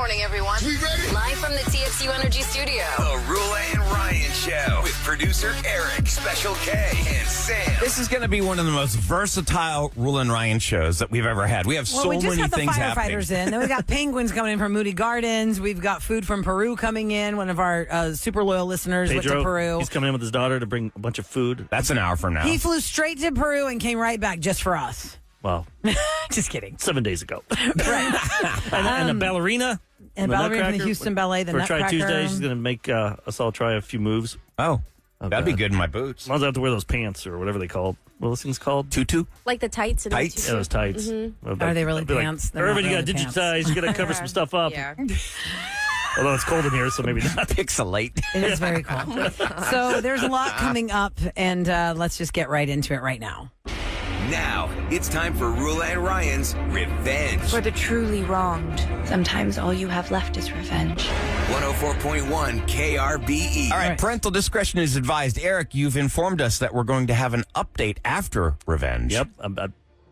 morning, everyone. We ready? Live from the TXU Energy Studio. The Rula and Ryan Show with producer Eric, Special K, and Sam. This is going to be one of the most versatile Rula and Ryan shows that we've ever had. We have so many things happening. We just had the firefighters in. Then we got penguins coming in from Moody Gardens. We've got food from Peru coming in. One of our super loyal listeners went to Peru. He's coming in with his daughter to bring a bunch of food. That's an hour from now. He flew straight to Peru and came right back just for us. Well, just kidding. 7 days ago. Right. and a ballerina. And a ballerina from the Houston Ballet, the for Nutcracker. Try Tuesday, she's going to make us all try a few moves. Oh, that'd be good in my boots. As long as I have to wear those pants or whatever they call. What are those things called? Tutu? Like the tights. And Tights? Yeah, those tights. Mm-hmm. Are they really pants? Like, everybody got to digitize. You got to cover some stuff up. Yeah. Although it's cold in here, so maybe not. Pixelate. It is very cool. So there's a lot coming up, and let's just get right into it right now. Now, it's time for Rula and Ryan's Revenge. For the truly wronged, sometimes all you have left is revenge. 104.1 KRBE. All right, parental discretion is advised. Eric, you've informed us that we're going to have an update after Revenge. Yep.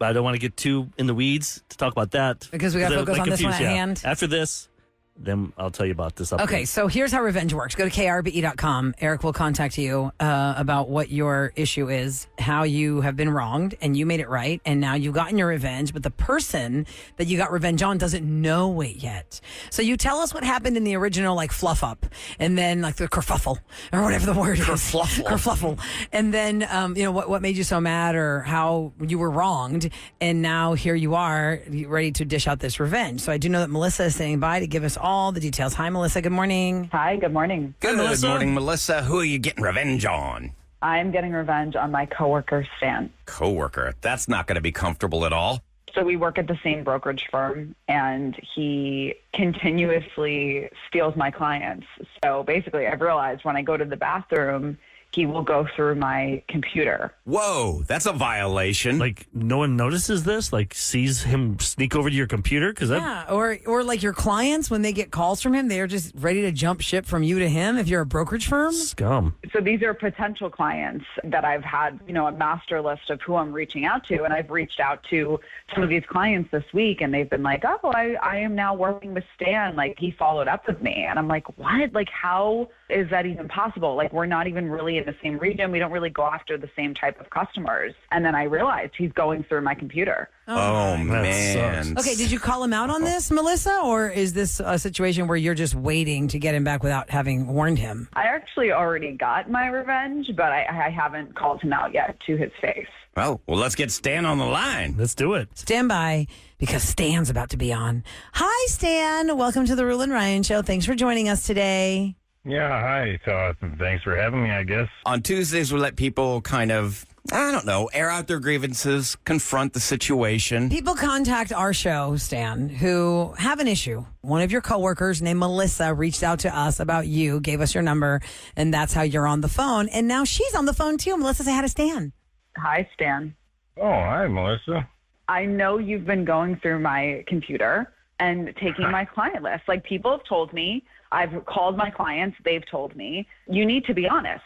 I don't want to get too in the weeds to talk about that. Because we got to focus on this one at hand. After this, then I'll tell you about this update. Okay, so here's how revenge works. Go to krbe.com. Eric will contact you about what your issue is, how you have been wronged, and you made it right, and now you've gotten your revenge, but the person that you got revenge on doesn't know it yet. So you tell us what happened in the original, like, fluff up, and then, like, the kerfuffle, or whatever the word is. Kerfluffle. And then, what made you so mad, or how you were wronged, and now here you are, ready to dish out this revenge. So I do know that Melissa is standing by to give us all the details. Hi, Melissa. Good morning. Hi, good morning. Good Melissa. morning, Melissa. Who are you getting revenge on? I'm getting revenge on my coworker, Stan. Coworker. That's not going to be comfortable at all. So we work at the same brokerage firm, and he continuously steals my clients. So basically, I've realized when I go to the bathroom, he will go through my computer. Whoa, that's a violation. Like, no one notices this? Like, sees him sneak over to your computer? Yeah, or like your clients, when they get calls from him, they're just ready to jump ship from you to him if you're a brokerage firm? Scum. So these are potential clients that I've had, a master list of who I'm reaching out to. And I've reached out to some of these clients this week, and they've been like, oh, I am now working with Stan. Like, he followed up with me. And I'm like, what? Like, how is that even possible? Like, we're not even really in the same region. We don't really go after the same type of customers. And then I realized he's going through my computer. Oh man. Okay, did you call him out on this, Melissa? Or is this a situation where you're just waiting to get him back without having warned him? I actually already got my revenge, but I haven't called him out yet to his face. Well, let's get Stan on the line. Let's do it. Stand by, because Stan's about to be on. Hi, Stan. Welcome to the Rula and Ryan Show. Thanks for joining us today. Yeah, hi. Thanks for having me, I guess. On Tuesdays, we let people kind of, air out their grievances, confront the situation. People contact our show, Stan, who have an issue. One of your coworkers named Melissa reached out to us about you, gave us your number, and that's how you're on the phone. And now she's on the phone, too. Melissa, say hi to Stan. Hi, Stan. Oh, hi, Melissa. I know you've been going through my computer and taking my client list. Like, people have told me, I've called my clients, they've told me, you need to be honest.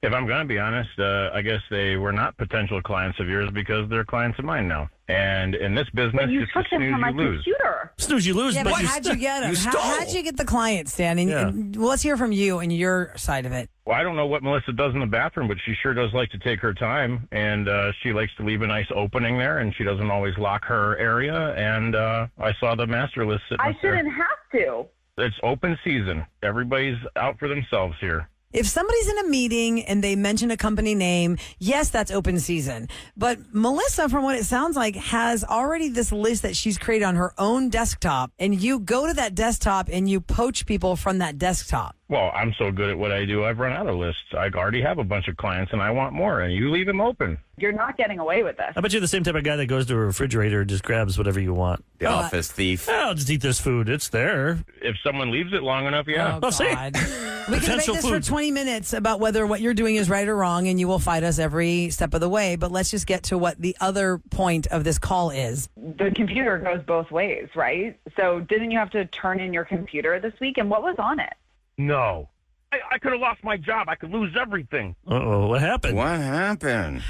If I'm going to be honest, I guess they were not potential clients of yours because they're clients of mine now. And in this business, But you it's took a them snooze from my you lose. computer. Snooze, you lose. Yeah, but how'd you get them? How'd you get the client, Stan? And let's hear from you and your side of it. Well, I don't know what Melissa does in the bathroom, but she sure does like to take her time. And she likes to leave a nice opening there, and she doesn't always lock her area. And I saw the master list sitting I shouldn't have to. It's open season. Everybody's out for themselves here. If somebody's in a meeting and they mention a company name, yes, that's open season. But Melissa, from what it sounds like, has already this list that she's created on her own desktop, and you go to that desktop and you poach people from that desktop. Well, I'm so good at what I do, I've run out of lists. I already have a bunch of clients, and I want more, and you leave them open. You're not getting away with this. I bet you're the same type of guy that goes to a refrigerator and just grabs whatever you want. The office thief. I'll just eat this food. It's there. If someone leaves it long enough, yeah. Oh, God. See? We can debate this for 20 minutes about whether what you're doing is right or wrong, and you will fight us every step of the way. But let's just get to what the other point of this call is. The computer goes both ways, right? So didn't you have to turn in your computer this week? And what was on it? No. I could have lost my job. I could lose everything. Uh-oh, what happened? What happened?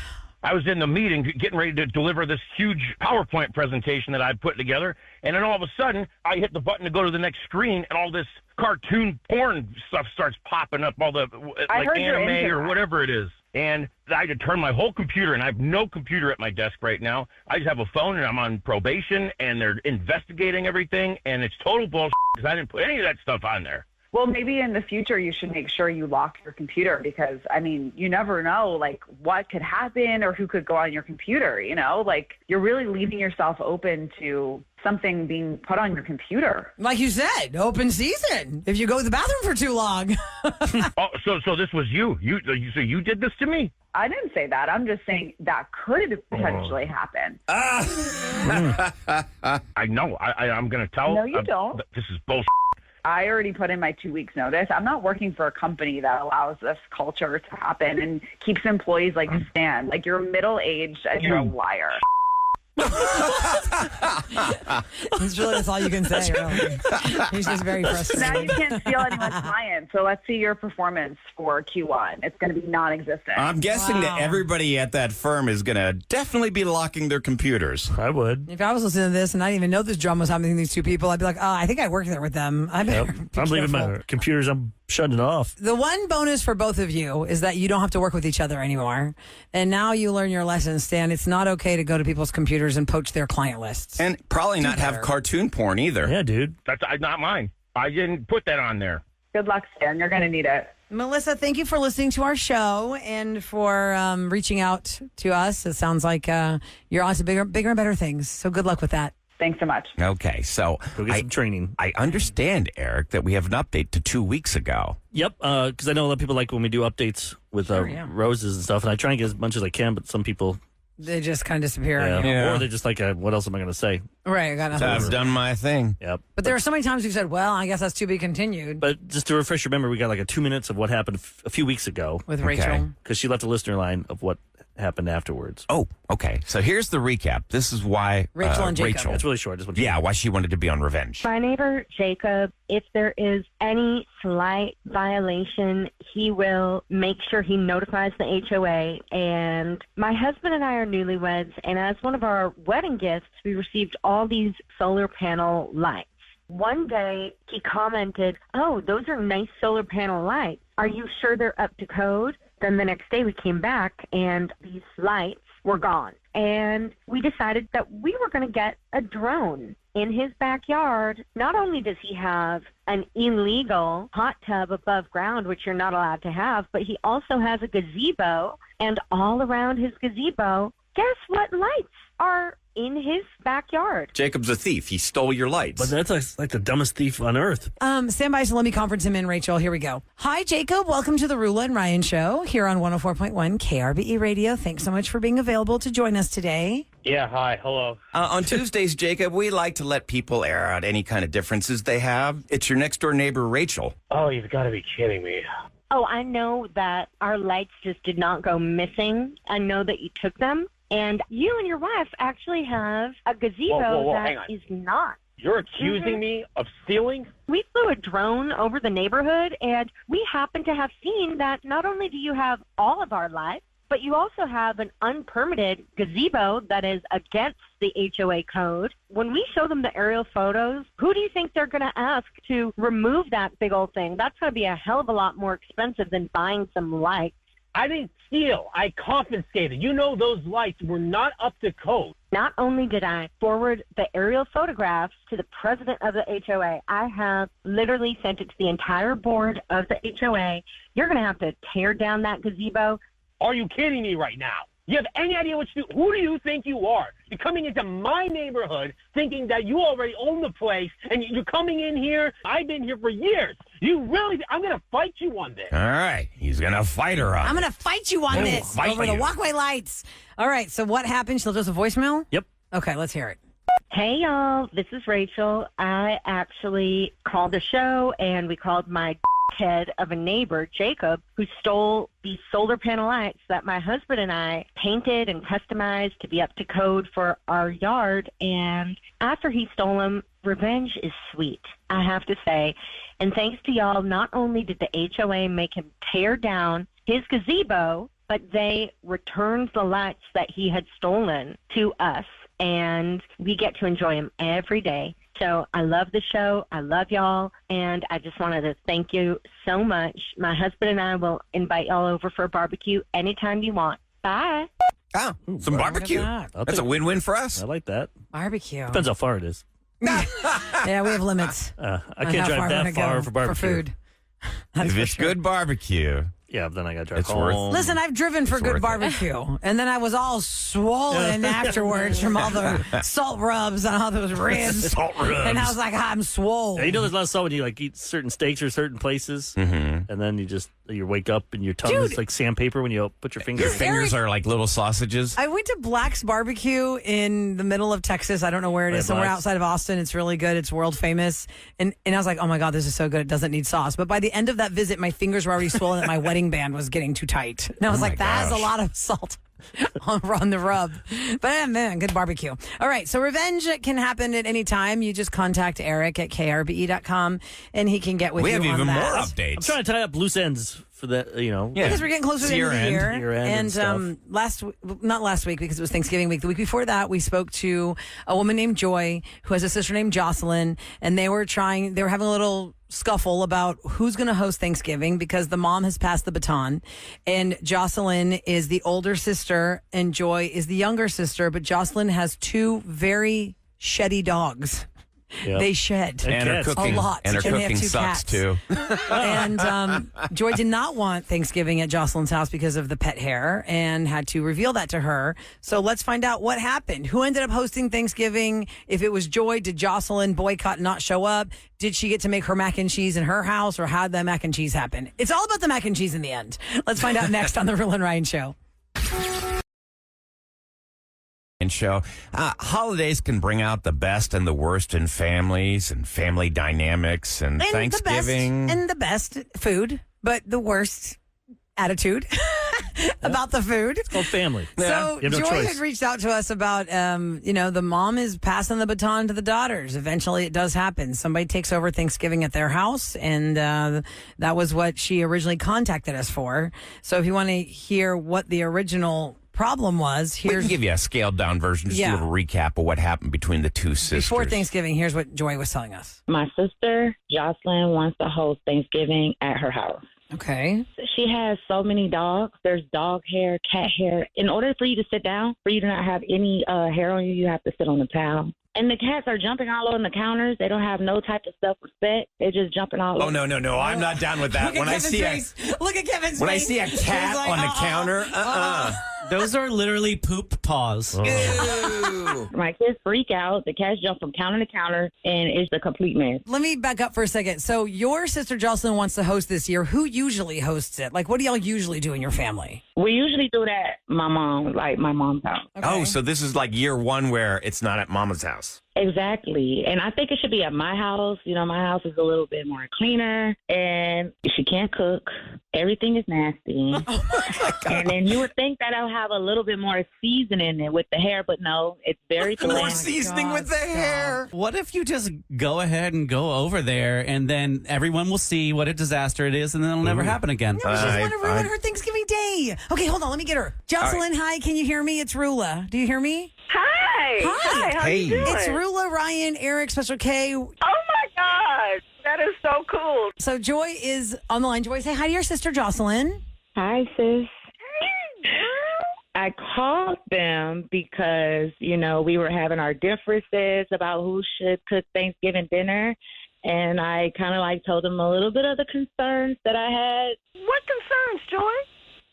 I was in the meeting getting ready to deliver this huge PowerPoint presentation that I'd put together, and then all of a sudden, I hit the button to go to the next screen, and all this cartoon porn stuff starts popping up, all the like anime or whatever it is. And I had to turn my whole computer, and I have no computer at my desk right now. I just have a phone, and I'm on probation, and they're investigating everything, and it's total bullshit because I didn't put any of that stuff on there. Well, maybe in the future you should make sure you lock your computer because, I mean, you never know, like, what could happen or who could go on your computer, you know? Like, you're really leaving yourself open to something being put on your computer. Like you said, open season. If you go to the bathroom for too long. Oh, so this was you. So you did this to me? I didn't say that. I'm just saying that could potentially happen. I know. I'm going to tell. No, you don't. This is bullshit. I already put in my 2 weeks notice. I'm not working for a company that allows this culture to happen and keeps employees like Stan. Like, you're middle-aged and you're a liar. It's really, that's all you can say, really. He's just very frustrated. Now you can't steal anyone's client, so let's see your performance for Q1. It's going to be non-existent. I'm guessing that everybody at that firm is going to definitely be locking their computers. I would. If I was listening to this and I didn't even know this drama was happening to these two people, I'd be like, I think I work there with them. I better be I'm leaving careful. my computers. I'm shutting it off. The one bonus for both of you is that you don't have to work with each other anymore. And now you learn your lesson, Stan. It's not okay to go to people's computers and poach their client lists. And probably not have cartoon porn either. Yeah, dude. That's not mine. I didn't put that on there. Good luck, Stan. You're going to need it. Melissa, thank you for listening to our show and for reaching out to us. It sounds like you're on to bigger and better things. So good luck with that. Thanks so much. Okay, so Go get some training. I understand, Eric, that we have an update to 2 weeks ago. Yep, because I know a lot of people like when we do updates with roses and stuff, and I try and get as much as I can, but some people... They just kind of disappear. Or they're just like, what else am I going to say? Right, I got nothing. I've done my thing. Yep. But there are so many times you said, well, I guess that's to be continued. But just to refresh your memory, we got like 2 minutes of what happened a few weeks ago. With Rachel. Because she left a listener line of what happened afterwards. Oh, okay. So here's the recap. This is why Rachel and Jacob. It's really short. Why she wanted to be on Revenge. My neighbor, Jacob, if there is any slight violation, he will make sure he notifies the HOA. And my husband and I are newlyweds, and as one of our wedding gifts, we received all these solar panel lights. One day, he commented, "Oh, those are nice solar panel lights. Are you sure they're up to code?" Then the next day we came back and these lights were gone. And we decided that we were going to get a drone. In his backyard, not only does he have an illegal hot tub above ground, which you're not allowed to have, but he also has a gazebo. And all around his gazebo, guess what lights are in his backyard? Jacob's a thief. He stole your lights. But that's like the dumbest thief on earth. Stand by, so let me conference him in, Rachel. Here we go. Hi, Jacob. Welcome to the Rula and Ryan Show here on 104.1 KRBE Radio. Thanks so much for being available to join us today. Yeah, hi. Hello. On Tuesdays, Jacob, we like to let people air out any kind of differences they have. It's your next door neighbor, Rachel. Oh, you've got to be kidding me. Oh, I know that our lights just did not go missing. I know that you took them. And you and your wife actually have a gazebo hang on. that is not. You're accusing me of stealing? We flew a drone over the neighborhood, and we happen to have seen that not only do you have all of our lights, but you also have an unpermitted gazebo that is against the HOA code. When we show them the aerial photos, who do you think they're going to ask to remove that big old thing? That's going to be a hell of a lot more expensive than buying some lights. I didn't steal. I confiscated. You know those lights were not up to code. Not only did I forward the aerial photographs to the president of the HOA, I have literally sent it to the entire board of the HOA. You're going to have to tear down that gazebo. Are you kidding me right now? You have any idea what you do? Who do you think you are? You're coming into my neighborhood thinking that you already own the place, and you're coming in here. I've been here for years. You really? I'm going to fight you on this. All right. He's going to fight her on I'm going to fight you on this over the walkway lights. All right. So what happened? She left us a voicemail? Yep. Okay, let's hear it. Hey, y'all. This is Rachel. I actually called the show, and we called my head of a neighbor, Jacob, who stole these solar panel lights that my husband and I painted and customized to be up to code for our yard. And after he stole them, revenge is sweet, I have to say. And thanks to y'all, not only did the HOA make him tear down his gazebo, but they returned the lights that he had stolen to us, and we get to enjoy them every day. So I love the show. I love y'all. And I just wanted to thank you so much. My husband and I will invite y'all over for a barbecue anytime you want. Bye. Oh, some barbecue. That's a win-win for us. I like that. Barbecue. Depends how far it is. Yeah, we have limits. I can't drive that far for barbecue. For food. If it's good barbecue. Yeah, then I got to drive It's home. Listen, I've driven for good barbecue, and then I was all swollen afterwards from all the salt rubs on all those ribs. Salt rubs. And I was like, I'm swole. Yeah, you know, there's a lot of salt when you like eat certain steaks or certain places, and then you wake up and your tongue is like sandpaper when you put your fingers. Your fingers are like little sausages. I went to Black's Barbecue in the middle of Texas. I don't know where it is, somewhere outside of Austin. It's really good. It's world famous. And I was like, oh my God, this is so good. It doesn't need sauce. But by the end of that visit, my fingers were already swollen and my wedding band was getting too tight. And I was like, that is a lot of salt on the rub. But man, good barbecue. All right, so revenge can happen at any time. You just contact Eric at krbe.com and he can get with you on that. We have even more updates. I'm trying to tie up loose ends for that, Because we're getting closer to the end of the year. Year-end and not last week because it was Thanksgiving week. The week before that, we spoke to a woman named Joy who has a sister named Jocelyn, and they were having a little scuffle about who's going to host Thanksgiving because the mom has passed the baton, and Jocelyn is the older sister and Joy is the younger sister, but Jocelyn has two very sheddy dogs. Yep. They shed and are cooking a lot. And are cooking sucks, too. And Joy did not want Thanksgiving at Jocelyn's house because of the pet hair and had to reveal that to her. So let's find out what happened. Who ended up hosting Thanksgiving? If it was Joy, did Jocelyn boycott, not show up? Did she get to make her mac and cheese in her house, or how did that mac and cheese happen? It's all about the mac and cheese in the end. Let's find out next on The Real and Ryan Show. Show. Holidays can bring out the best and the worst in families and family dynamics and Thanksgiving. The best food, but the worst attitude about the food. It's called family. So Joy had reached out to us about, the mom is passing the baton to the daughters. Eventually it does happen. Somebody takes over Thanksgiving at their house, and that was what she originally contacted us for. So if you want to hear what the original problem was, we can give you a scaled down version, just a little recap of what happened between the two sisters. Before Thanksgiving, here's what Joy was telling us. My sister, Jocelyn, wants to host Thanksgiving at her house. Okay. She has so many dogs. There's dog hair, cat hair. In order for you to sit down, for you to not have any hair on you, you have to sit on the towel. And the cats are jumping all over the counters. They don't have no type of self-respect. They're just jumping all over. Oh, no. I'm not down with that. Look at Kevin's face. When I see a cat on the counter, Those are literally poop paws. Ew. My kids freak out. The cats jump from counter to counter, and it's a complete mess. Let me back up for a second. So your sister Jocelyn wants to host this year. Who usually hosts it? Like, what do y'all usually do in your family? We usually do that my mom's house. Okay. Oh, so this is like year one where it's not at mama's house. Exactly. And I think it should be at my house. You know, my house is a little bit more cleaner, and she can't cook. Everything is nasty. Oh my God. And then you would think that I'll have a little bit more seasoning in it with the hair, but no, it's very bland. More seasoning with the hair. What if you just go ahead and go over there, and then everyone will see what a disaster it is, and then it'll never happen again? No, she doesn't want to ruin her Thanksgiving day. Okay, hold on. Let me get her. Jocelyn, hi. Can you hear me? It's Rula. Do you hear me? Hi. Hi. How you doing? It's Rula, Ryan, Eric, Special K. Oh, my God. That is so cool. So Joy is on the line. Joy, say hi to your sister, Jocelyn. Hi, sis. I called them because, you know, we were having our differences about who should cook Thanksgiving dinner. And I kind of like told them a little bit of the concerns that I had. What concerns, Joy?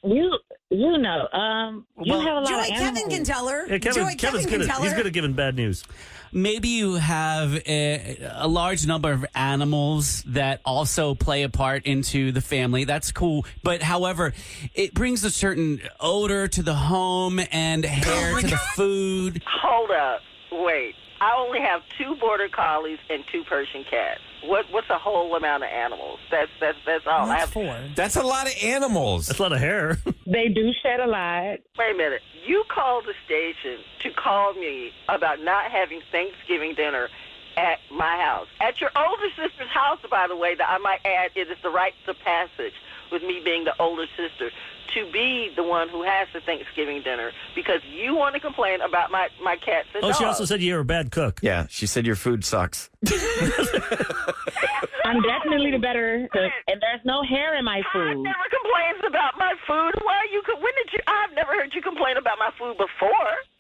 You know, you have a lot Joy, of animals. Kevin can tell her. Yeah, Joy, Kevin's good at, he's good at giving bad news. Maybe you have a large number of animals that also play a part into the family. That's cool. But however, it brings a certain odor to the home and hair to the food. Hold up. Wait. I only have 2 border collies and 2 Persian cats. What's a whole amount of animals? That's all. I have 4. That's a lot of animals. That's a lot of hair. They do shed a lot. Wait a minute. You called the station to call me about not having Thanksgiving dinner at my house. At your older sister's house, by the way, that I might add, it is the rites of passage. with me being the older sister, to be the one who has the Thanksgiving dinner because you want to complain about my cats and dogs. She also said you're a bad cook. Yeah, she said your food sucks. I'm definitely the better cook, and there's no hair in my food. I never complains about my food. Why are you? When did you? I've never heard you complain about my food before.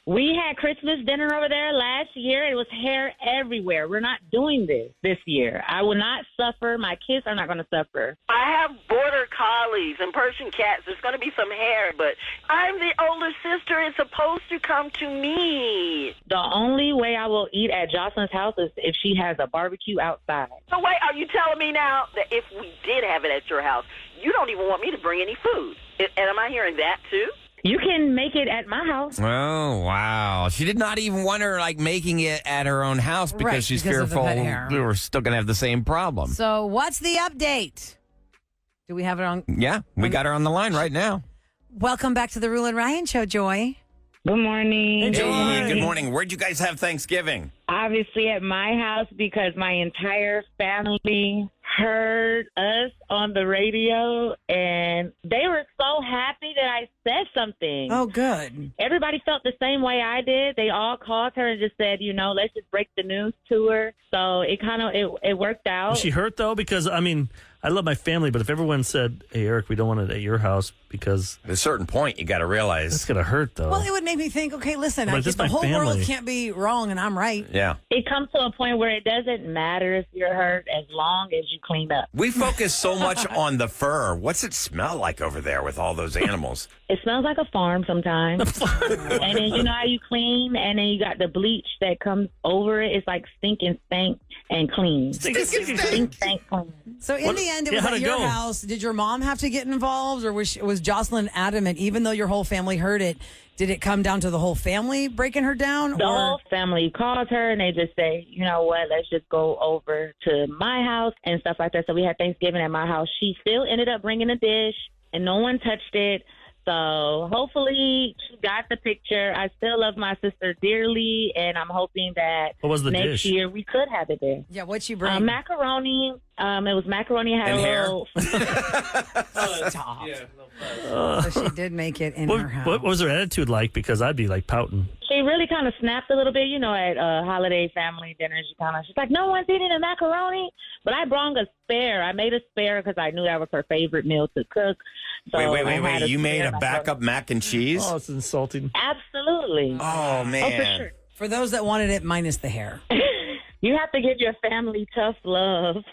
We had Christmas dinner over there last year. It was hair everywhere. We're not doing this year. I will not suffer. My kids are not going to suffer. I have border collies and Persian cats. There's going to be some hair, but I'm the older sister. It's supposed to come to me. The only way I will eat at Jocelyn's house is if she has a barbecue outside. So wait, are you telling me now that if we did have it at your house, you don't even want me to bring any food? And am I hearing that too? You can make it at my house. Oh, wow. She did not even want her, making it at her own house because she's fearful we were still going to have the same problem. So what's the update? Do we have it on? Yeah, we got her on the line right now. Welcome back to the Rule and Ryan Show, Joy. Good morning. Hey, Joy. Good morning. Where'd you guys have Thanksgiving? Obviously at my house because my entire family heard us on the radio and they were so happy that I said something. Oh, good. Everybody felt the same way I did. They all called her and just said, let's just break the news to her. So it worked out. Was she hurt though? Because I love my family, but if everyone said, "Hey, Eric, we don't want it at your house," because at a certain point, you got to realize it's going to hurt, though. Well, it would make me think, okay, listen, the whole world can't be wrong, and I'm right. Yeah. It comes to a point where it doesn't matter if you're hurt as long as you clean up. We focus so much on the fur. What's it smell like over there with all those animals? It smells like a farm sometimes. And then you know how you clean, and then you got the bleach that comes over it. It's like stinking stank and clean. Stink, stank, clean. So in the end, it was at your house. Did your mom have to get involved, or was Jocelyn adamant, even though your whole family heard it? Did it come down to the whole family breaking her down? The whole family calls her, and they just say, you know what, let's just go over to my house and stuff like that. So we had Thanksgiving at my house. She still ended up bringing a dish, and no one touched it. So hopefully she got the picture. I still love my sister dearly, and I'm hoping that what was the next dish? year we could have it there. Yeah, what'd you bring? Macaroni. It was macaroni. Had and a hair. little... Stop. So she did make it in her house. What was her attitude like? Because I'd be pouting. She really kind of snapped a little bit, at holiday family dinners. She's like, no one's eating a macaroni. But I brought a spare. I made a spare because I knew that was her favorite meal to cook. So wait. You made a backup mac and cheese? Oh, it's insulting. Absolutely. Oh, man. Oh, for sure. For those that wanted it, minus the hair. You have to give your family tough love.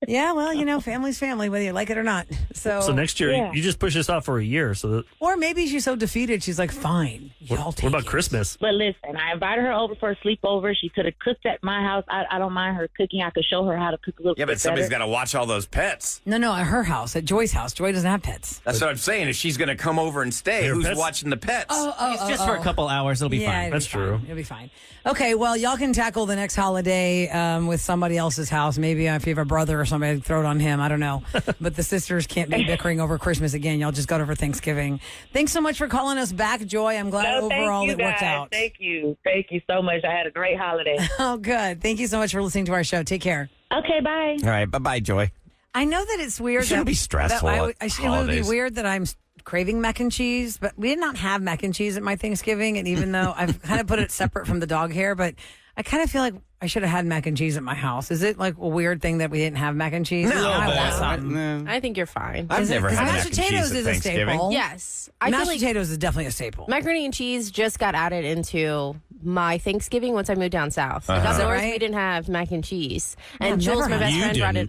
Yeah, well, family's family, whether you like it or not. So next year, you just push this off for a year. Or maybe she's so defeated, she's like, fine, y'all take What about it. Christmas? But listen, I invited her over for a sleepover. She could have cooked at my house. I don't mind her cooking. I could show her how to cook a little bit Yeah, but somebody's better. got to watch all those pets. No, at her house, at Joy's house. Joy doesn't have pets. That's what I'm saying. If she's going to come over and stay, who's pets? watching the pets? It's just for a couple hours. It'll be fine. That's true. It'll be fine. Okay, well, y'all can tackle the next holiday with somebody else's house. Maybe if you have a brother or somebody, throw it on him. I don't know. But the sisters can't be bickering over Christmas again. Y'all just got over Thanksgiving. Thanks so much for calling us back, Joy. I'm glad overall it worked out. Thank you. Thank you so much. I had a great holiday. Oh, good. Thank you so much for listening to our show. Take care. Okay, bye. All right, bye-bye, Joy. I know that it's weird. It shouldn't be stressful It at would be holidays. weird that I'm craving mac and cheese, but we did not have mac and cheese at my Thanksgiving. And even though I've kind of put it separate from the dog hair, but I kind of feel like I should have had mac and cheese at my house. Is it like a weird thing that we didn't have mac and cheese? No, I want some. I think you're fine. I've never had mac mashed and cheese potatoes at is a Thanksgiving. staple. Yes. I Mashed feel like potatoes is definitely a staple. macaroni and cheese just got added into my Thanksgiving once I moved down south. Like up Is that north, right? we didn't have mac and cheese. Yeah, And I've Jules, never my had best You friend, brought it.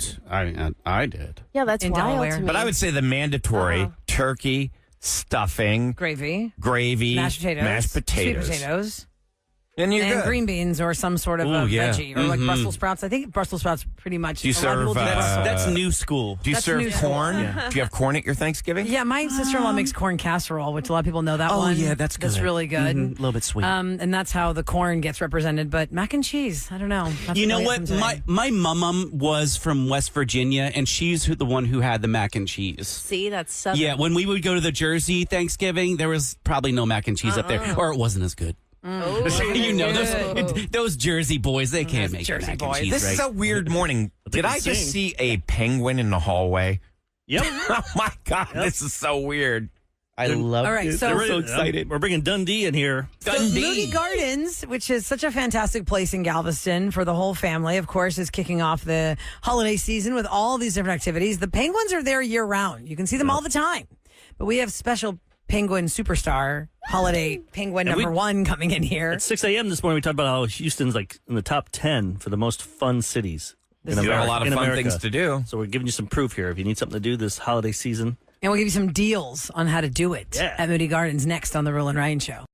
didn't. I did. Yeah, that's In wild Delaware. to me. But I would say the mandatory turkey, stuffing, Gravy, gravy, mashed potatoes, sweet potatoes, and you're good. green beans or some sort of Ooh, a yeah. veggie or like Brussels sprouts. I think Brussels sprouts pretty much. Do you a lot of people serve, do that. That's new school. Do you That's serve new school. corn? Yeah. Do you have corn at your Thanksgiving? Yeah, my sister-in-law makes corn casserole, which a lot of people know that Oh, one. yeah, that's good. That's really good. A little bit sweet. And that's how the corn gets represented. But mac and cheese, I don't know. That's You know really what? up from today. My mum was from West Virginia, and she's the one who had the mac and cheese. See, that's southern. Yeah, when we would go to the Jersey Thanksgiving, there was probably no mac and cheese up there, or it wasn't as good. You know, those Jersey boys, they can't make Jersey mac boys. and cheese, This right? is a weird morning. Did can I just sing. see a penguin in the hallway? Yep. Oh my God, this is so weird. I love All right, it. so- I'm so excited. We're bringing Dundee in here. So Moody Gardens, which is such a fantastic place in Galveston for the whole family, of course, is kicking off the holiday season with all these different activities. The penguins are there year round. You can see them all the time. But we have special penguin superstar, holiday penguin number one coming in here. At 6 a.m. this morning, we talked about how Houston's like in the top 10 for the most fun cities. You have a lot of fun things to do. So we're giving you some proof here. If you need something to do this holiday season. And we'll give you some deals on how to do it at Moody Gardens next on The Rule and Ryan Show.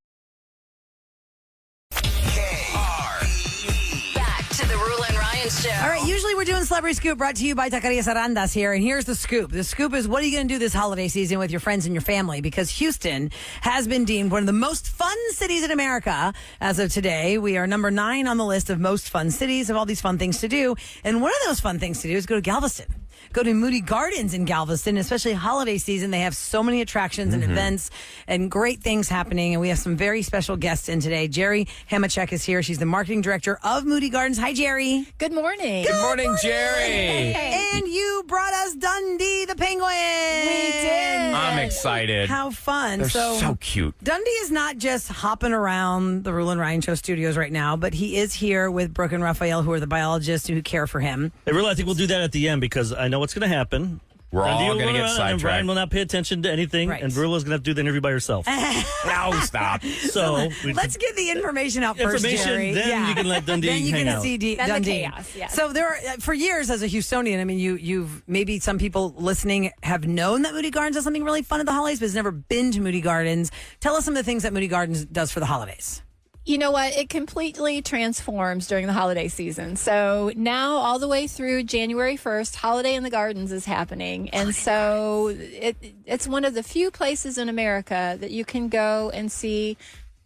Back to the Rule and Ryan Show. All right, usually we're doing Celebrity Scoop brought to you by Taqueria Sarandas here. And here's the scoop. The scoop is, what are you going to do this holiday season with your friends and your family? Because Houston has been deemed one of the most fun cities in America as of today. We are number 9 on the list of most fun cities, of all these fun things to do. And one of those fun things to do is go to Galveston. Go to Moody Gardens in Galveston, especially holiday season. They have so many attractions and events and great things happening. And we have some very special guests in today. Jerry Hamachek is here. She's the marketing director of Moody Gardens. Hi, Jerry. Good morning. Good morning, Jerry. And you brought us Dundee the penguin. We did. I'm excited. How fun. They're so cute. Dundee is not just hopping around the Rule and Ryan Show studios right now, but he is here with Brooke and Raphael, who are the biologists who care for him. Hey, really, I think we'll do that at the end because I know what's going to happen. We're all Dundee will going to run get around and Brian sidetracked. will not pay attention to anything, and Verula's going to have to do the interview by herself. No, stop. So let's get the information out first, Jerry. Then you can let Dundee Then you hang can out. see Then Dundee. the chaos, yes. So there are, for years as a Houstonian, I mean, you've maybe some people listening have known that Moody Gardens does something really fun at the holidays, but has never been to Moody Gardens. Tell us some of the things that Moody Gardens does for the holidays. You know what? It completely transforms during the holiday season. So now, all the way through January 1st, Holiday in the Gardens is happening. And so it's one of the few places in America that you can go and see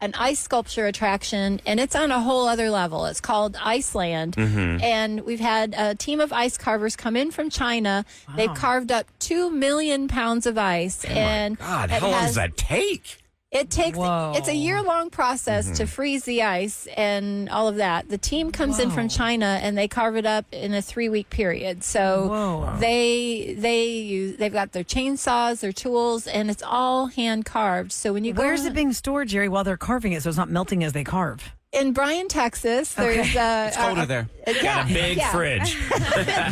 an ice sculpture attraction, and it's on a whole other level. It's called Iceland. And we've had a team of ice carvers come in from China. Wow. They've carved up 2 million pounds of ice. And God, how long does that take? It takes, it's a year-long process to freeze the ice and all of that. The team comes in from China and they carve it up in a 3-week period. So they've got their chainsaws, their tools, and it's all hand carved. So when you go, where's it being stored, Jerry, while they're carving it so it's not melting as they carve? In Bryan, Texas, there's it's colder there. Got a big fridge.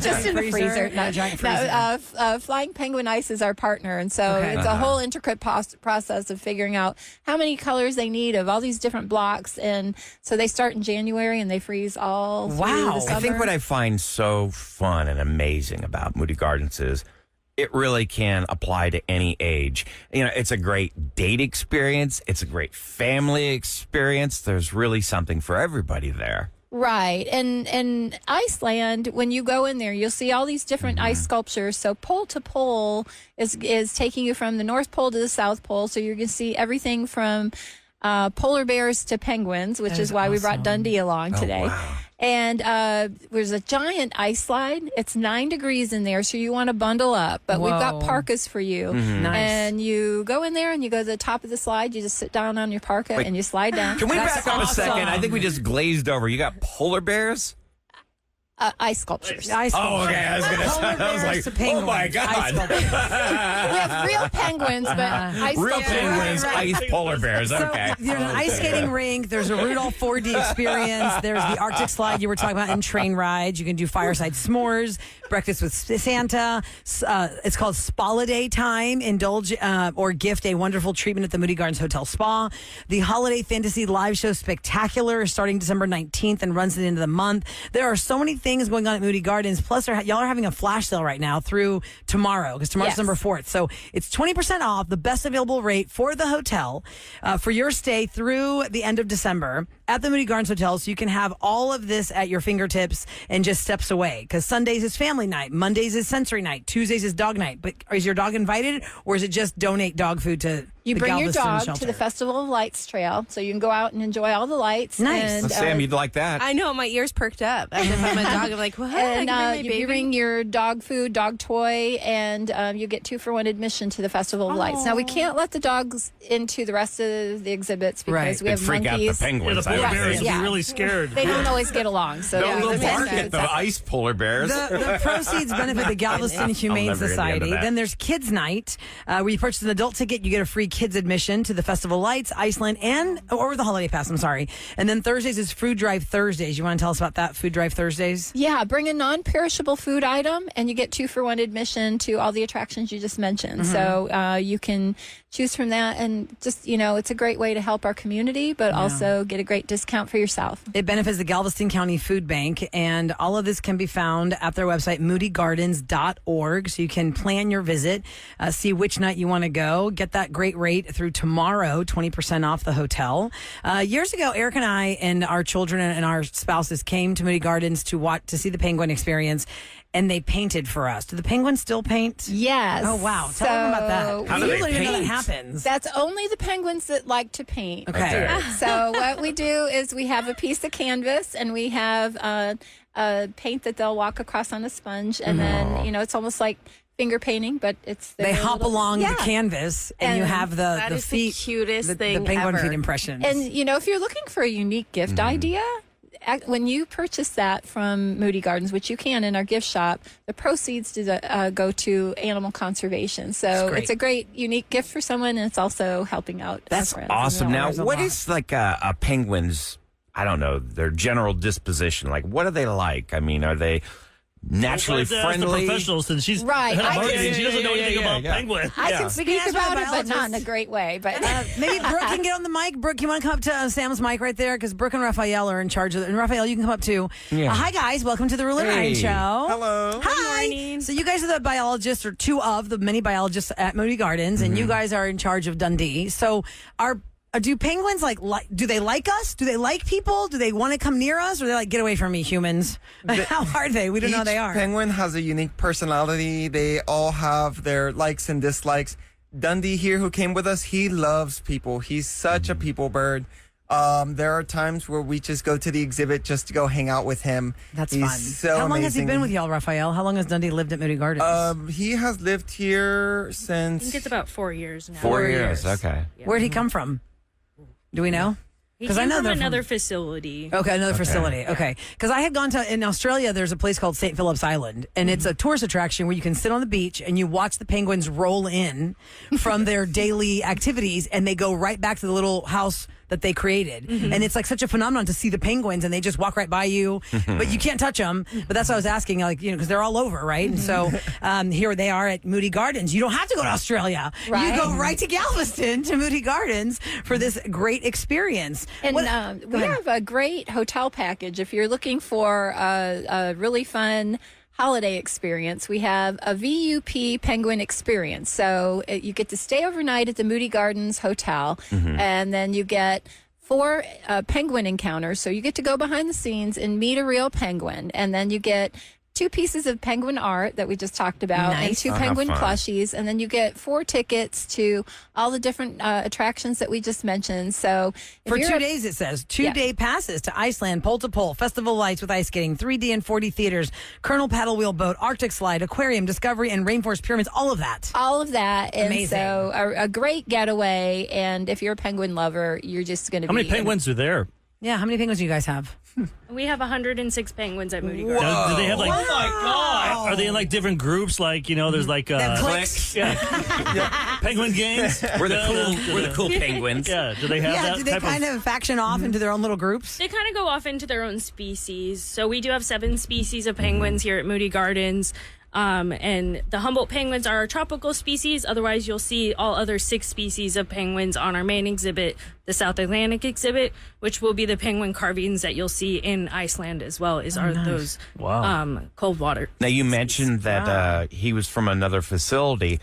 Just in the freezer. Not a giant freezer. Flying Penguin Ice is our partner, and so it's a whole intricate process of figuring out how many colors they need of all these different blocks. And so they start in January and they freeze all through the summer. I think what I find so fun and amazing about Moody Gardens is it really can apply to any age. You know, it's a great date experience. It's a great family experience. There's really something for everybody there. Right. And Iceland, when you go in there, you'll see all these different ice sculptures. So pole to pole is taking you from the North Pole to the South Pole. So you're going to see everything from polar bears to penguins, which is why we brought Dundee along today. Wow. And there's a giant ice slide. It's 9 degrees in there, so you want to bundle up. But we've got parkas for you. Nice. And you go in there and you go to the top of the slide. You just sit down on your parka and you slide down. Can we back up a second? I think we just glazed over. You got polar bears? Ice sculptures. Ice sculptures. Oh, okay. I was going to say, I was like, oh my God. We have real penguins, but ice Real sculptures. penguins, ice polar bears. Okay. So there's an ice skating rink. There's a Rudolph 4D experience. There's the Arctic slide you were talking about and train rides. You can do fireside s'mores, breakfast with Santa. It's called Spaladay Time. Indulge or gift a wonderful treatment at the Moody Gardens Hotel Spa. The Holiday Fantasy Live Show Spectacular is starting December 19th and runs to the end of the month. There are so many things going on at Moody Gardens. Plus, y'all are having a flash sale right now through tomorrow, because tomorrow's December 4th. So it's 20% off, the best available rate for the hotel for your stay through the end of December at the Moody Gardens Hotel. So you can have all of this at your fingertips and just steps away. Because Sundays is family night, Mondays is sensory night, Tuesdays is dog night. But is your dog invited, or is it just donate dog food to You the bring your Galveston dog shelter? to the Festival of Lights Trail, so you can go out and enjoy all the lights. Nice. And, Sam, you'd like that. I know, my ears perked up. As if I'm a dog, I'm like, what? And you bring your dog food, dog toy, and you get 2-for-1 admission to the Festival of Lights. Now, we can't let the dogs into the rest of the exhibits because we They'd have freak monkeys. out the penguins, I polar bears would Yeah. be really scared. They don't always get along. So Don't go that makes bark at sense. the ice polar bears. The proceeds benefit the Galveston Humane never get the end of Society. that. Then there's Kids Night, where you purchase an adult ticket, you get a free kids admission to the Festival Lights, Iceland, or the Holiday Pass. I'm sorry. And then Thursdays is Food Drive Thursdays. You want to tell us about that? Food Drive Thursdays. Yeah, bring a non-perishable food item, and you get 2-for-1 admission to all the attractions you just mentioned. So you can choose from that, and just it's a great way to help our community, but also get a great discount for yourself. It benefits the Galveston County Food Bank, and all of this can be found at their website, moodygardens.org. So you can plan your visit, see which night you want to go, get that great rate through tomorrow, 20% off the hotel. Years ago, Eric and I and our children and our spouses came to Moody Gardens to see the penguin experience, and they painted for us. Do the penguins still paint? Yes. Oh, wow. Tell them about that. How do they I don't even know that paint? happens. That's only the penguins that like to paint. Okay. So what we do is we have a piece of canvas, and we have paint that they'll walk across on a sponge, and then it's almost like finger painting, but it's They hop little- along Yeah. the canvas, and you have the is the feet, cutest the thing penguin ever. feet impressions. And if you're looking for a unique gift idea, when you purchase that from Moody Gardens, which you can in our gift shop, the proceeds go to animal conservation. So great. it's a great, unique gift for someone, and it's also helping out. That's our friends. awesome. Now, There's a what lot. is like a penguin's, I don't know, their general disposition? Like, what are they like? I mean, are they naturally Well, that's friendly? the professional, since she's Right. head of I can- marketing. She doesn't know anything about penguins. I Yeah. can We speak can ask about my it, but not in a biologist. great way. But Maybe Brooke can get on the mic. Brooke, you want to come up to Sam's mic right there? Because Brooke and Raphael are in charge of it. And Raphael, you can come up too. Yeah. Hi, guys. Welcome to the Rule and Ryan Hey. Show. Hello. Hi. So you guys are the biologists, or two of the many biologists at Moody Gardens, and you guys are in charge of Dundee. So do penguins do they like us? Do they like people? Do they want to come near us? Or they like, get away from me, humans? How are they? We don't know who they are. Each penguin has a unique personality. They all have their likes and dislikes. Dundee here, who came with us, he loves people. He's such a people bird. There are times where we just go to the exhibit just to go hang out with him. That's He's fun. So How long has he amazing. been with y'all, Raphael? How long has Dundee lived at Moody Gardens? He has lived here I since. think it's about 4 years now. 4 years. Okay. Where'd he come from? Do we know? He 'Cause came I know from they're from- another facility. Okay, another facility. Okay. Because I had gone in Australia, there's a place called St. Philip's Island, and it's a tourist attraction where you can sit on the beach and you watch the penguins roll in from their daily activities, and they go right back to the little house that they created. And it's like such a phenomenon to see the penguins, and they just walk right by you, but you can't touch them. But that's what I was asking, because they're all over, right? And so here they are at Moody Gardens. You don't have to go to Australia. Right. You go right to Galveston to Moody Gardens for this great experience. And What- we go ahead. have a great hotel package. If you're looking for a really fun holiday experience, we have a VUP Penguin Experience. So you get to stay overnight at the Moody Gardens Hotel, and then you get 4 penguin encounters. So you get to go behind the scenes and meet a real penguin, and then you get 2 pieces of penguin art that we just talked about, and Nice. 2 Oh, how penguin fun. plushies, and then you get 4 tickets to all the different attractions that we just mentioned. So if For you're 2 a- days, it says. 2-day passes to Iceland, pole to pole, festival lights with ice skating, 3D and 4D theaters, Colonel paddle wheel boat, Arctic slide, aquarium, discovery, and rainforest pyramids, all of that. all of that, and Amazing. so a great getaway. And if you're a penguin lover, you're just going to How be many penguins are there? Yeah, how many penguins do you guys have? We have 106 penguins at Moody Now, Gardens. do they have like? Oh my God! Are they in like different groups? Like there's like Clicks. yeah, penguin gangs. We're the cool penguins. Yeah, do they have Yeah, that do they type kind of? of faction off into their own little groups? They kind of go off into their own species. So we do have 7 species of penguins here at Moody Gardens. And the Humboldt penguins are a tropical species. Otherwise, you'll see all other 6 species of penguins on our main exhibit, the South Atlantic exhibit, which will be the penguin carvings that you'll see in Iceland as well. Those cold water. Now, you mentioned that he was from another facility.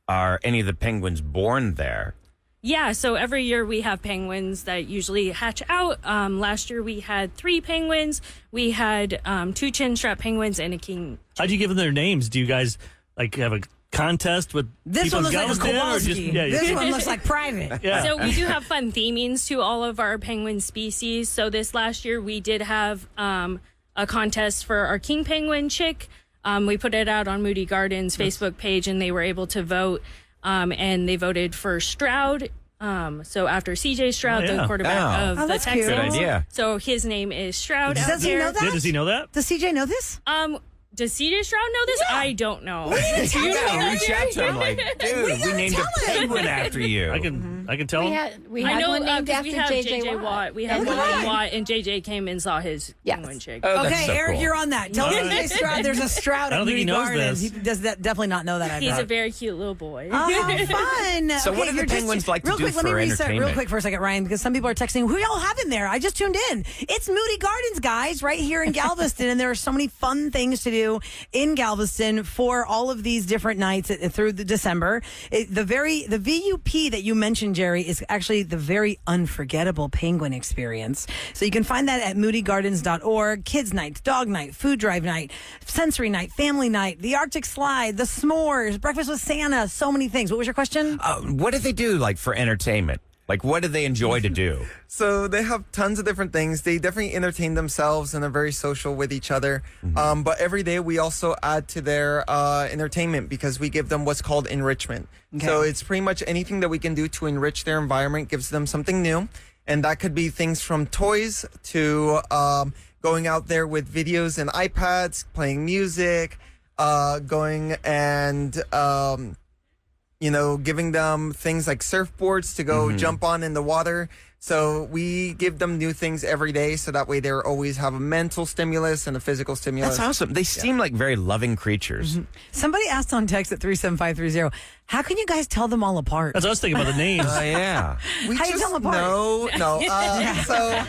Are any of the penguins born there? Yeah, so every year we have penguins that usually hatch out. Last year we had 3 penguins. We had 2 chinstrap penguins and a king. How do you give them their names? Do you guys like have a contest with This people one in looks like a Galveston, or Kowalski. just- yeah, This one looks like private. Yeah. So we do have fun themings to all of our penguin species. So this last year we did have a contest for our king penguin chick. We put it out on Moody Gardens Facebook page, and they were able to vote. And they voted for Stroud, So after C.J. Stroud, the quarterback of the that's Texans. cute. Good idea. So his name is Stroud. Does he know that? Yeah, does he know that? Does CJ know this? Does C.J. Stroud know this? I don't know. We need to Do you tell know him. that, Reach out to him like, dude, we gotta named tell a him. penguin after you. I can tell him. We I had know one named 'cause after we have J.J. Watt. We have Look one at named that. Watt, and J.J. came and saw his penguin chick. Oh, that's Okay, so Eric, cool. you're on that. Tell CJ Stroud there's a Stroud I at don't think Moody he knows Gardens. this. He does definitely not know that. I He's bet. a very cute little boy. Oh, how fun. So what do the you're just- Penguins like to real do quick, let me for reset real entertainment? quick for a second, Ryan, because some people are texting, who y'all have in there? I just tuned in. It's Moody Gardens, guys, right here in Galveston, and there are so many fun things to do in Galveston for all of these different nights through the December. The VUP that you mentioned, Jerry, is actually the very unforgettable penguin experience. So you can find that at moodygardens.org. Kids nights, dog night, food drive night, sensory night, family night, the Arctic slide, the s'mores, breakfast with Santa, so many things. What was your question? What do they do like for entertainment? Like, what do they enjoy to do? So they have tons of different things. They definitely entertain themselves and are very social with each other. But every day we also add to their entertainment because we give them what's called enrichment. Okay. So it's pretty much anything that we can do to enrich their environment, gives them something new. And that could be things from toys to going out there with videos and iPads, playing music, going and... giving them things like surfboards to go jump on in the water. So we give them new things every day so that way they always have a mental stimulus and a physical stimulus. That's awesome. They seem like very loving creatures. Somebody asked on text at 37530, how can you guys tell them all apart? That's what I was thinking about the names. Oh, yeah. We How you just tell them apart? No. So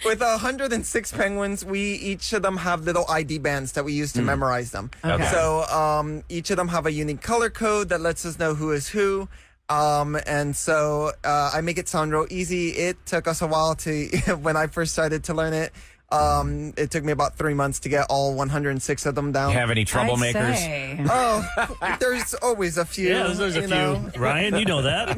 with 106 penguins, we each of them have little ID bands that we use to memorize them. Okay. So each of them have a unique color code that lets us know who is who. And so I make it sound real easy. It took us a while to when I first started to learn it. It took me about 3 months to get all 106 of them down. You have any troublemakers? Oh, there's always a few. Yeah, there's a few. know. Ryan, you know that.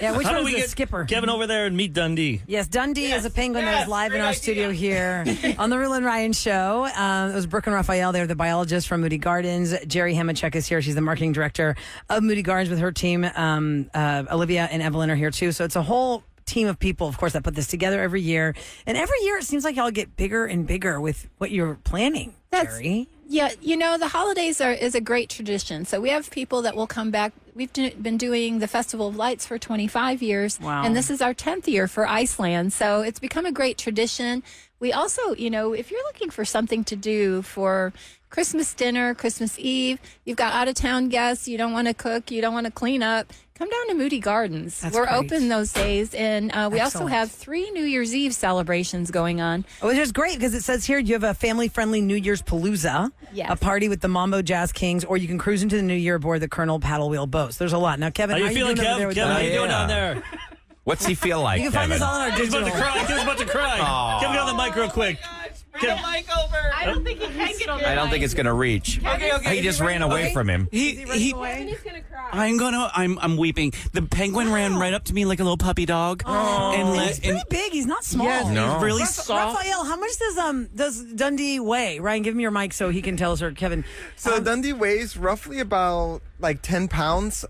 Yeah, which How do one's we the get skipper? Kevin over there and meet Dundee? Yes, Dundee is a penguin that is live in our studio here on the Rule and Ryan show. It was Brooke and Raphael. They're the biologists from Moody Gardens. Jerry Hamachek is here. She's the marketing director of Moody Gardens with her team. Olivia and Evelyn are here too. So it's a whole team of people, of course, that put this together every year. And every year it seems like y'all get bigger and bigger with what you're planning, Jerry. Yeah, the holidays is a great tradition. So we have people that will come back. We've been doing the Festival of Lights for 25 years. Wow. And this is our 10th year for Iceland. So it's become a great tradition. We also, if you're looking for something to do for Christmas dinner, Christmas Eve, you've got out-of-town guests, you don't want to cook, you don't want to clean up, come down to Moody Gardens. That's We're great. open those days. And we also Excellent. have 3 New Year's Eve celebrations going on. Oh, which is great because it says here you have a family-friendly New Year's Palooza, Yes. a party with the Mambo Jazz Kings, or you can cruise into the new year aboard the Colonel Paddle Wheel boats. There's a lot. Now, Kevin, How you feeling, doing over Kev? there with Kevin, how the- you doing down there? What's he feel like, You can find Kevin? this all on our He's about digital. to cry. Kevin's about to cry. Aw. Kevin, get on the mic real quick. Kev- I don't think he can get on I don't think it's going to reach. He just ran away from him. He He's going to cry. I'm weeping. The penguin ran right up to me like a little puppy dog. He's pretty big. He's not small. Yeah, No. he's really soft. Raphael, how much does Dundee weigh? Ryan, give me your mic so he can tell us, or Kevin. So Dundee weighs roughly about like 10 pounds,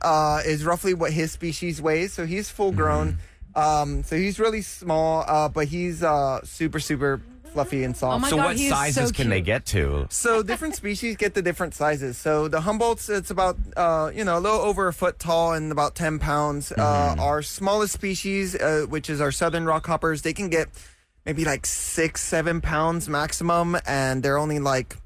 is roughly what his species weighs. So he's full grown. So he's really small, but he's super, super fluffy and soft. Oh my So God, what he is sizes so can they cute. get to? So different species get the different sizes. So the Humboldt's, it's about, a little over a foot tall and about 10 pounds. Our smallest species, which is our southern rockhoppers, they can get maybe like 6-7 pounds maximum, and they're only like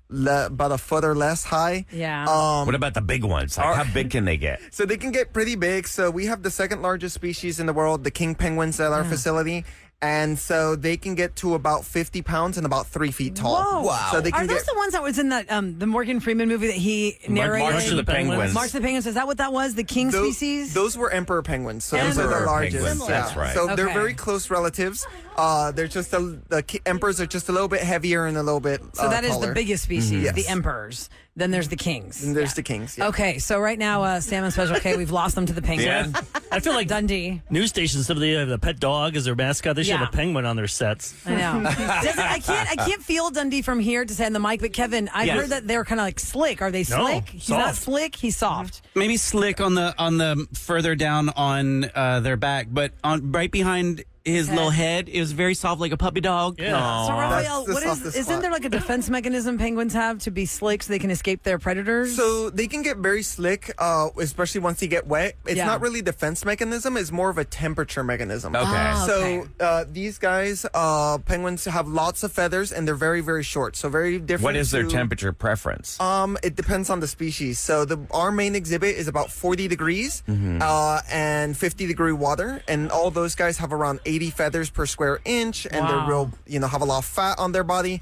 about a foot or less high. Yeah. What about the big ones? Like, how big can they get? So they can get pretty big. So we have the second largest species in the world, the king penguins at our facility. And so they can get to about 50 pounds and about 3 feet tall. Whoa. Wow. So they can Are those get, the ones that was in that the Morgan Freeman movie that he narrated? March of the Penguins. March of the Penguins. Is that what that was? The king species? Those were emperor penguins. So those are the Emperor largest. penguins, that's right. So they're Okay. very close relatives. They're just the emperors are just a little bit heavier and a little bit So that is the taller. biggest species, Yes. the emperors. Then there's the kings. And there's the kings. Yeah. Okay, so right now, Sam and Special K, we've lost them to the penguin. I feel like Dundee. news stations, some of the pet dog is their mascot this should Yeah. have a penguin on their sets. I know. I can't feel Dundee from here to say on the mic, but Kevin, I've Yes. heard that they're kind of like slick. Are they slick? He's not soft. slick. He's soft. Maybe slick on the further down on their back, but on right behind his little head, it was very soft, like a puppy dog. Yeah. So Raphael, That's the softest isn't spot. there like a defense mechanism penguins have to be slick so they can escape their predators? So they can get very slick, especially once they get wet. It's Yeah. not really defense mechanism; it's more of a temperature mechanism. Okay. So these guys, penguins, have lots of feathers, and they're very, very short. So very different. What is their to- temperature preference? It depends on the species. So our main exhibit is about 40 degrees and 50-degree water, and all those guys have around 80 feathers per square inch, and they're real, have a lot of fat on their body.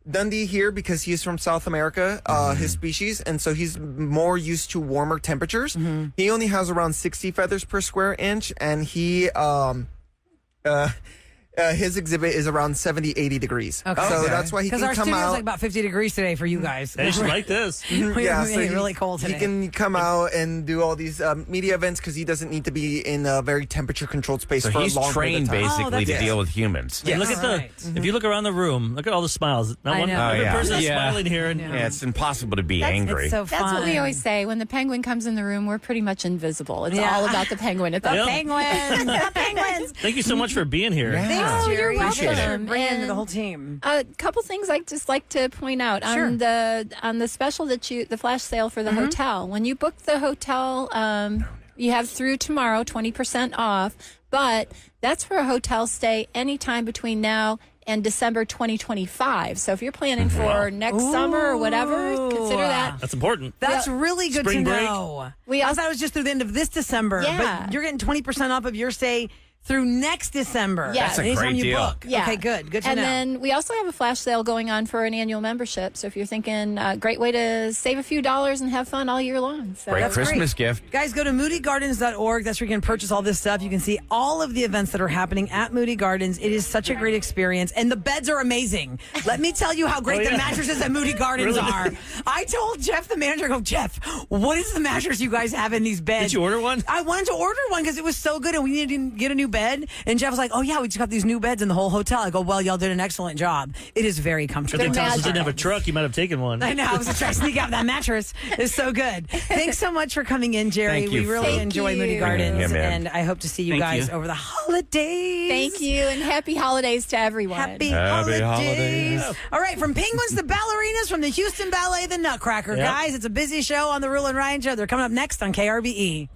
Dundee here, because he's from South America, his species, and so he's more used to warmer temperatures. He only has around 60 feathers per square inch, and his exhibit is around 70, 80 degrees. Okay. So that's why he can Because our come studio's out. like about 50 degrees today for you guys. They should like this. We're so really cold today. He can come out and do all these media events because he doesn't need to be in a very temperature-controlled space So for he's a long period trained of time. basically to Yes. deal with humans. And look at Right. if you look around the room, look at all the smiles. Not I one know. other Oh, yeah. person is Yeah. smiling here. And, Yeah, it's impossible to be That's- angry. It's so That's fun. what we always say. When the penguin comes in the room, we're pretty much invisible. It's Yeah. all about the penguin. It's Yeah. the penguin. The penguins. Thank you so much for being here. Thanks, Oh, you're Jerry. welcome. Brand And the whole team. a couple things I'd just like to point out Sure. on the special the flash sale for the hotel. When you book the hotel, you have through tomorrow 20% off, but that's for a hotel stay anytime between now and December 2025. So if you're planning for next summer or whatever, consider that. That's important. That's really good Spring to break? know. We I also- thought it was just through the end of this December. Yeah. But you're getting 20% off of your stay through next December. Yeah. That's a Anytime great you deal. book. Yeah. Okay, good. Good to and know. then we also have a flash sale going on for an annual membership. So if you're thinking, great way to save a few dollars and have fun all year long. So Great That's Christmas great. gift. Guys, go to moodygardens.org. That's where you can purchase all this stuff. You can see all of the events that are happening at Moody Gardens. It is such a great experience. And the beds are amazing. Let me tell you how great the mattresses at Moody Gardens Really? are. I told Jeff, the manager, I go, Jeff, what is the mattress you guys have in these beds? Did you order one? I wanted to order one because it was so good and we needed to get a new bed. And Jeff was like, oh, yeah, we just got these new beds in the whole hotel. I go, well, y'all did an excellent job. It is very If comfortable. they tell us you didn't have a truck, you might have taken one. I know. I was just trying to sneak out that mattress. It's so good. Thanks so much for coming in, Jerry. Thank you We really for enjoy Thank Moody you. Gardens, Yeah, man. and I hope to see you Thank guys you. over the holidays. Thank you, and happy holidays to everyone. Happy Happy holidays. holidays. All right, from Penguins to ballerinas, from the Houston Ballet, the Nutcracker. Yep. Guys, it's a busy show on the Rule and Ryan Show. They're coming up next on KRBE.